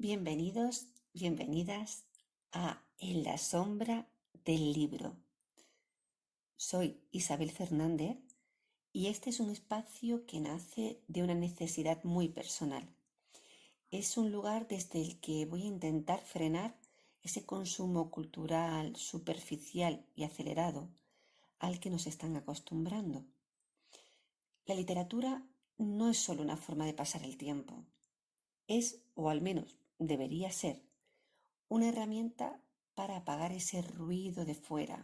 Bienvenidos, bienvenidas a En la sombra del libro. Soy Isabel Fernández y este es un espacio que nace de una necesidad muy personal. Es un lugar desde el que voy a intentar frenar ese consumo cultural superficial y acelerado al que nos están acostumbrando. La literatura no es solo una forma de pasar el tiempo, es, o al menos debería ser, una herramienta para apagar ese ruido de fuera,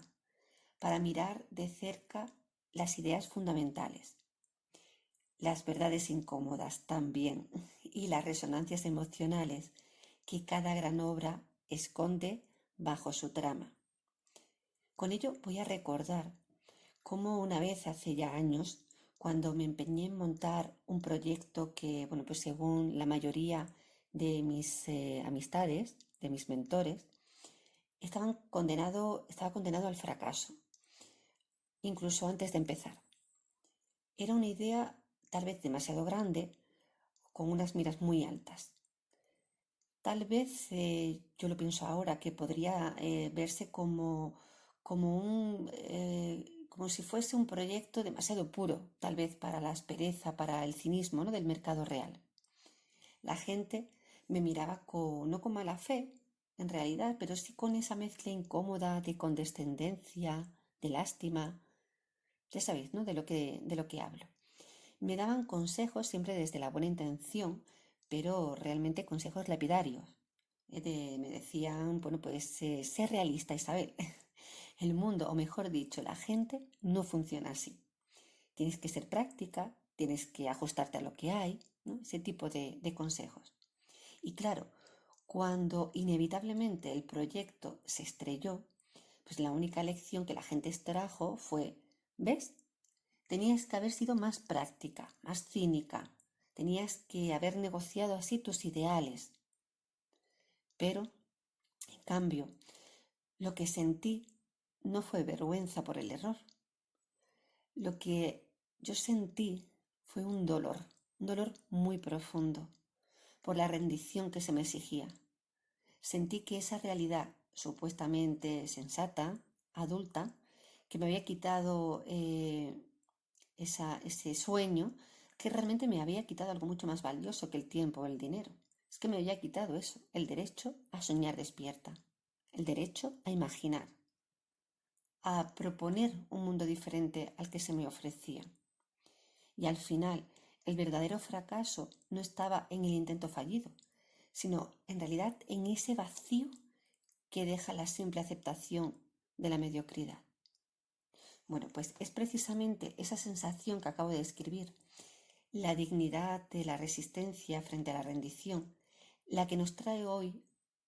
para mirar de cerca las ideas fundamentales, las verdades incómodas también y las resonancias emocionales que cada gran obra esconde bajo su trama. Con ello voy a recordar cómo una vez hace ya años, cuando me empeñé en montar un proyecto que, pues según la mayoría de mis amistades, de mis mentores, estaba condenado al fracaso, incluso antes de empezar. Era una idea tal vez demasiado grande, con unas miras muy altas. Tal vez yo lo pienso ahora que podría verse como si fuese un proyecto demasiado puro, tal vez para la aspereza, para el cinismo, ¿no?, del mercado real. La gente me miraba no con mala fe, en realidad, pero sí con esa mezcla incómoda de condescendencia, de lástima. Ya sabéis, ¿no?, de lo que hablo. Me daban consejos siempre desde la buena intención, pero realmente consejos lapidarios. Me decían, pues sé realista, Isabel. El mundo, o mejor dicho, la gente no funciona así. Tienes que ser práctica, tienes que ajustarte a lo que hay, ¿no? Ese tipo de consejos. Y claro, cuando inevitablemente el proyecto se estrelló, pues la única lección que la gente extrajo fue: ¿ves? Tenías que haber sido más práctica, más cínica, tenías que haber negociado así tus ideales. Pero, en cambio, lo que sentí no fue vergüenza por el error. Lo que yo sentí fue un dolor muy profundo por la rendición que se me exigía. Sentí que esa realidad supuestamente sensata, adulta, que me había quitado ese sueño, que realmente me había quitado algo mucho más valioso que el tiempo o el dinero. Es que me había quitado eso, el derecho a soñar despierta, el derecho a imaginar, a proponer un mundo diferente al que se me ofrecía. Y al final, el verdadero fracaso no estaba en el intento fallido, sino en realidad en ese vacío que deja la simple aceptación de la mediocridad. Bueno, pues es precisamente esa sensación que acabo de describir, la dignidad de la resistencia frente a la rendición, la que nos trae hoy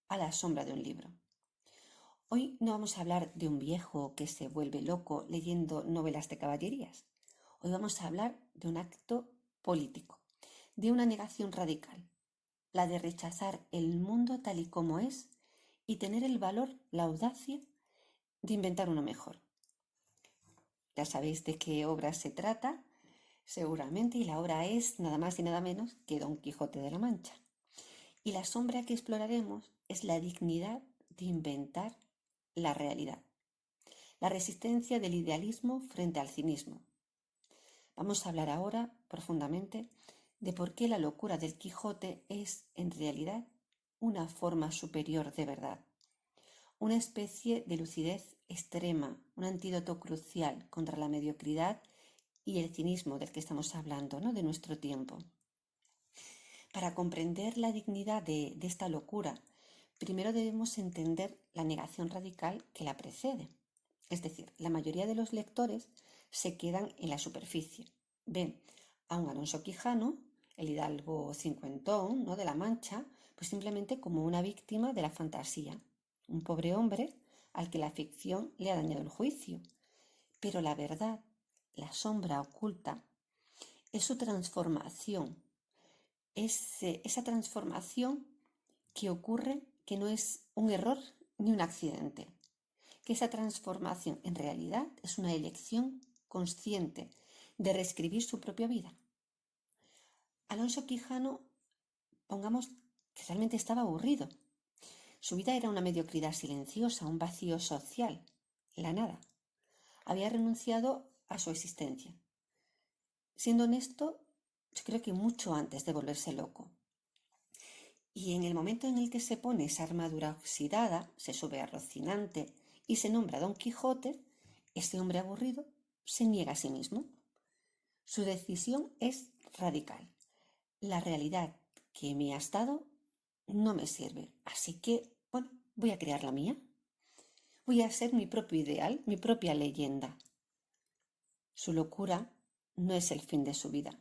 a la sombra de un libro. Hoy no vamos a hablar de un viejo que se vuelve loco leyendo novelas de caballerías. Hoy vamos a hablar de un acto político, de una negación radical, la de rechazar el mundo tal y como es y tener el valor, la audacia de inventar uno mejor. Ya sabéis de qué obra se trata, seguramente, y la obra es nada más y nada menos que Don Quijote de la Mancha. Y la sombra que exploraremos es la dignidad de inventar la realidad, la resistencia del idealismo frente al cinismo. Vamos a hablar ahora profundamente de por qué la locura del Quijote es, en realidad, una forma superior de verdad, una especie de lucidez extrema, un antídoto crucial contra la mediocridad y el cinismo del que estamos hablando, ¿no?, de nuestro tiempo. Para comprender la dignidad de esta locura, primero debemos entender la negación radical que la precede. Es decir, la mayoría de los lectores se quedan en la superficie. Ven a un Alonso Quijano, el hidalgo cincuentón, ¿no?, de la Mancha, pues simplemente como una víctima de la fantasía, un pobre hombre al que la ficción le ha dañado el juicio. Pero la verdad, la sombra oculta, es su transformación, es esa transformación que ocurre, que no es un error ni un accidente, que esa transformación en realidad es una elección consciente de reescribir su propia vida. Alonso Quijano, pongamos que realmente estaba aburrido. Su vida era una mediocridad silenciosa, un vacío social, la nada. Había renunciado a su existencia. Siendo honesto, yo creo que mucho antes de volverse loco. Y en el momento en el que se pone esa armadura oxidada, se sube a Rocinante y se nombra Don Quijote, ese hombre aburrido se niega a sí mismo. Su decisión es radical. La realidad que me has dado no me sirve, así que, bueno, voy a crear la mía. Voy a ser mi propio ideal, mi propia leyenda. Su locura no es el fin de su vida,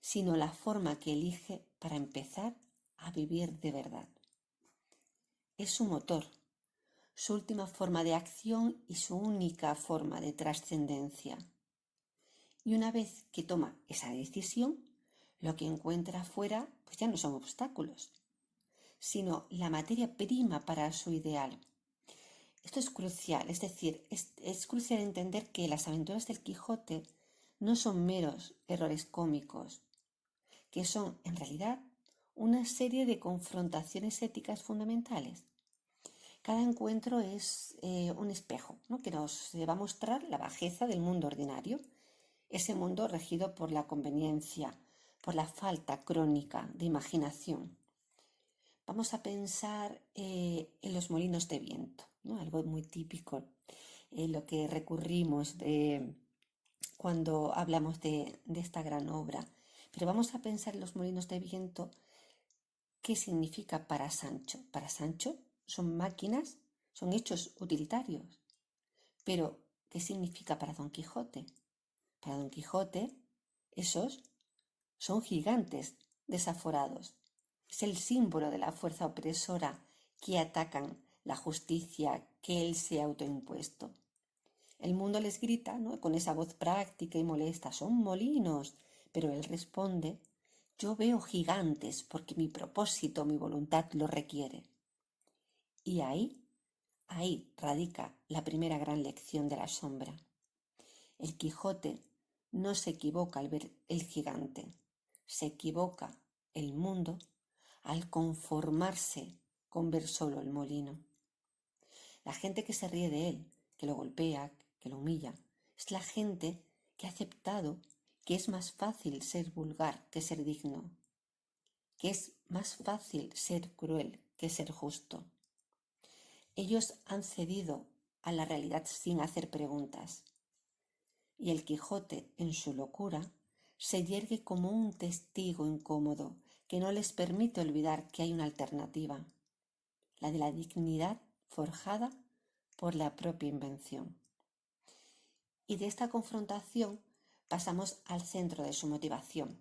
sino la forma que elige para empezar a vivir de verdad. Es su motor, su última forma de acción y su única forma de trascendencia. Y una vez que toma esa decisión, lo que encuentra afuera pues ya no son obstáculos, sino la materia prima para su ideal. Esto es crucial, es decir, es crucial entender que las aventuras del Quijote no son meros errores cómicos, que son en realidad una serie de confrontaciones éticas fundamentales. Cada encuentro es un espejo, ¿no?, que nos va a mostrar la bajeza del mundo ordinario, ese mundo regido por la conveniencia, por la falta crónica de imaginación. Vamos a pensar en los molinos de viento, ¿no?, algo muy típico, lo que recurrimos cuando hablamos de esta gran obra. Pero vamos a pensar en los molinos de viento. ¿Qué significa para Sancho? Para Sancho son máquinas, son hechos utilitarios. Pero, ¿qué significa para Don Quijote? Para Don Quijote, esos son gigantes desaforados. Es el símbolo de la fuerza opresora que atacan la justicia que él se ha autoimpuesto. El mundo les grita, ¿no?, con esa voz práctica y molesta: son molinos. Pero él responde: yo veo gigantes porque mi propósito, mi voluntad lo requiere. Y ahí radica la primera gran lección de la sombra. El Quijote no se equivoca al ver el gigante, se equivoca el mundo al conformarse con ver solo el molino. La gente que se ríe de él, que lo golpea, que lo humilla, es la gente que ha aceptado que es más fácil ser vulgar que ser digno, que es más fácil ser cruel que ser justo. Ellos han cedido a la realidad sin hacer preguntas. Y el Quijote, en su locura, se yergue como un testigo incómodo que no les permite olvidar que hay una alternativa, la de la dignidad forjada por la propia invención. Y de esta confrontación pasamos al centro de su motivación,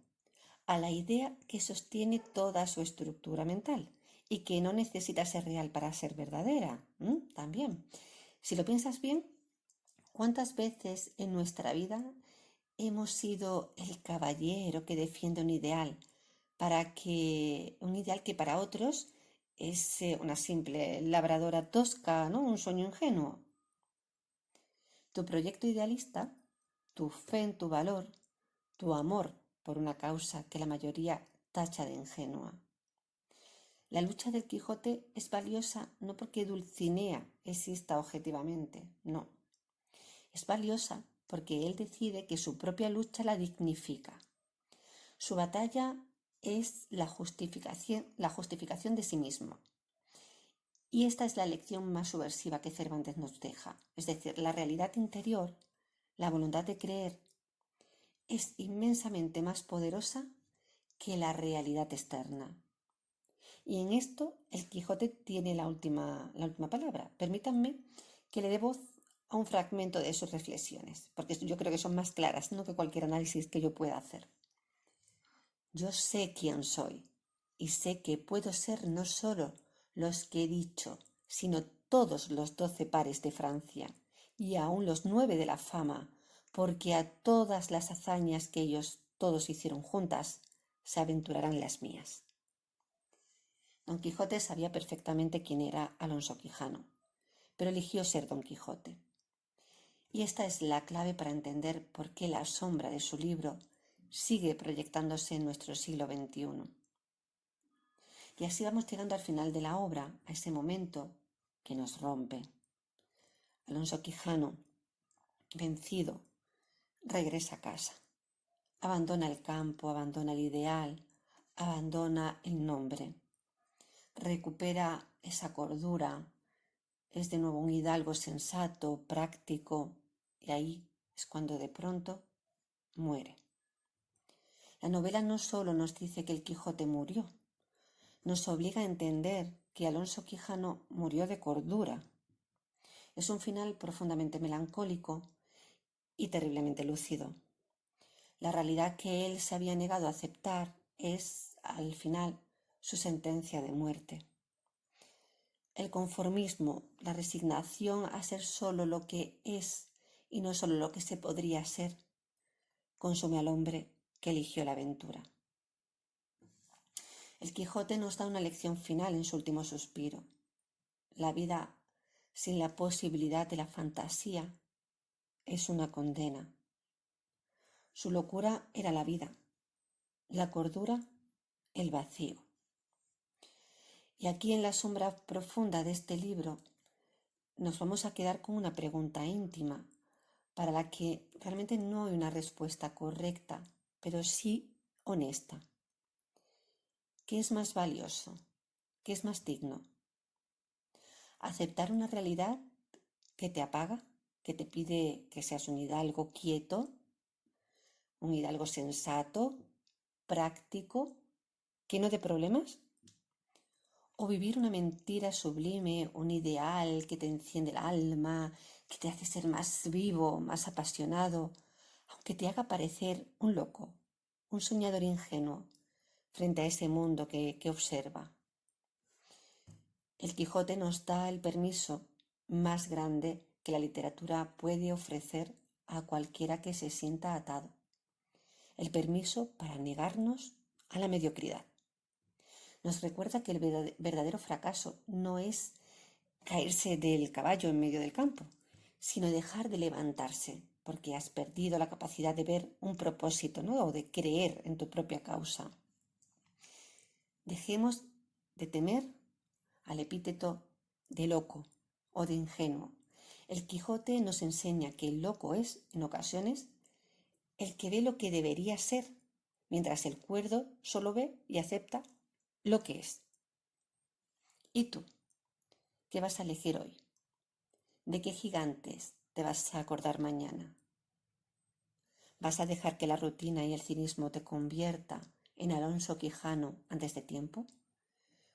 a la idea que sostiene toda su estructura mental y que no necesita ser real para ser verdadera. También, si lo piensas bien, ¿cuántas veces en nuestra vida hemos sido el caballero que defiende un ideal que para otros es una simple labradora tosca, ¿no?, un sueño ingenuo? Tu proyecto idealista, tu fe en tu valor, tu amor por una causa que la mayoría tacha de ingenua. La lucha del Quijote es valiosa no porque Dulcinea exista objetivamente, no. Es valiosa porque él decide que su propia lucha la dignifica. Su batalla es la justificación de sí mismo. Y esta es la lección más subversiva que Cervantes nos deja. Es decir, la realidad interior, la voluntad de creer, es inmensamente más poderosa que la realidad externa. Y en esto el Quijote tiene la última palabra. Permítanme que le dé voz a un fragmento de sus reflexiones, porque yo creo que son más claras, ¿no?, que cualquier análisis que yo pueda hacer. Yo sé quién soy y sé que puedo ser no solo los que he dicho, sino todos los 12 pares de Francia y aún los 9 de la fama, porque a todas las hazañas que ellos todos hicieron juntas se aventurarán las mías. Don Quijote sabía perfectamente quién era Alonso Quijano, pero eligió ser Don Quijote. Y esta es la clave para entender por qué la sombra de su libro sigue proyectándose en nuestro siglo XXI. Y así vamos llegando al final de la obra, a ese momento que nos rompe. Alonso Quijano, vencido, regresa a casa. Abandona el campo, abandona el ideal, abandona el nombre. Recupera esa cordura, es de nuevo un hidalgo sensato, práctico, y ahí es cuando de pronto muere. La novela no solo nos dice que el Quijote murió, nos obliga a entender que Alonso Quijano murió de cordura. Es un final profundamente melancólico y terriblemente lúcido. La realidad que él se había negado a aceptar es, al final, su sentencia de muerte. El conformismo, la resignación a ser solo lo que es y no solo lo que se podría ser, consume al hombre que eligió la aventura. El Quijote nos da una lección final en su último suspiro. La vida sin la posibilidad de la fantasía es una condena. Su locura era la vida, la cordura, el vacío. Y aquí en la sombra profunda de este libro nos vamos a quedar con una pregunta íntima para la que realmente no hay una respuesta correcta, pero sí honesta. ¿Qué es más valioso? ¿Qué es más digno? ¿Aceptar una realidad que te apaga, que te pide que seas un hidalgo quieto, un hidalgo sensato, práctico, que no dé problemas? ¿O vivir una mentira sublime, un ideal que te enciende el alma, que te hace ser más vivo, más apasionado, aunque te haga parecer un loco, un soñador ingenuo frente a ese mundo que observa? El Quijote nos da el permiso más grande que la literatura puede ofrecer a cualquiera que se sienta atado. El permiso para negarnos a la mediocridad. Nos recuerda que el verdadero fracaso no es caerse del caballo en medio del campo, sino dejar de levantarse, porque has perdido la capacidad de ver un propósito, ¿no? O de creer en tu propia causa. Dejemos de temer al epíteto de loco o de ingenuo. El Quijote nos enseña que el loco es, en ocasiones, el que ve lo que debería ser, mientras el cuerdo solo ve y acepta lo que es. ¿Y tú? ¿Qué vas a elegir hoy? ¿De qué gigantes te vas a acordar mañana? ¿Vas a dejar que la rutina y el cinismo te convierta en Alonso Quijano antes de tiempo,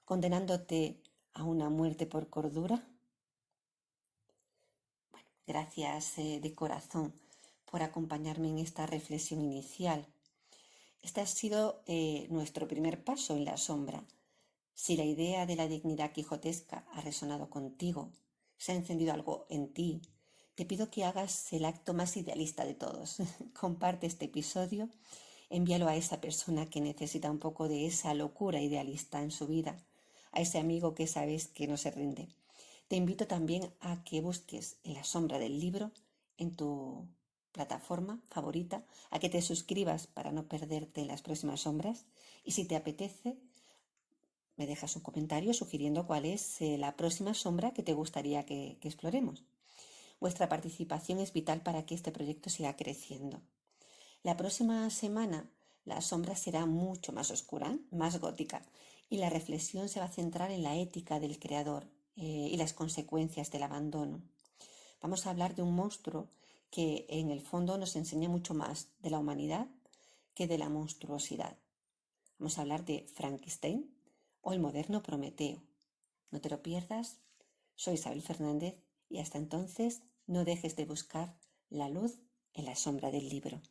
condenándote a una muerte por cordura? Bueno, gracias de corazón por acompañarme en esta reflexión inicial. Este ha sido nuestro primer paso en la sombra. Si la idea de la dignidad quijotesca ha resonado contigo, se ha encendido algo en ti, te pido que hagas el acto más idealista de todos. Comparte este episodio, envíalo a esa persona que necesita un poco de esa locura idealista en su vida, a ese amigo que sabes que no se rinde. Te invito también a que busques en la sombra del libro en tu plataforma favorita, a que te suscribas para no perderte las próximas sombras y si te apetece, me dejas un comentario sugiriendo cuál es la próxima sombra que te gustaría que exploremos. Vuestra participación es vital para que este proyecto siga creciendo. La próxima semana la sombra será mucho más oscura, más gótica, y la reflexión se va a centrar en la ética del creador y las consecuencias del abandono. Vamos a hablar de un monstruo que en el fondo nos enseña mucho más de la humanidad que de la monstruosidad. Vamos a hablar de Frankenstein o el moderno Prometeo. No te lo pierdas. Soy Isabel Fernández y hasta entonces no dejes de buscar la luz en la sombra del libro.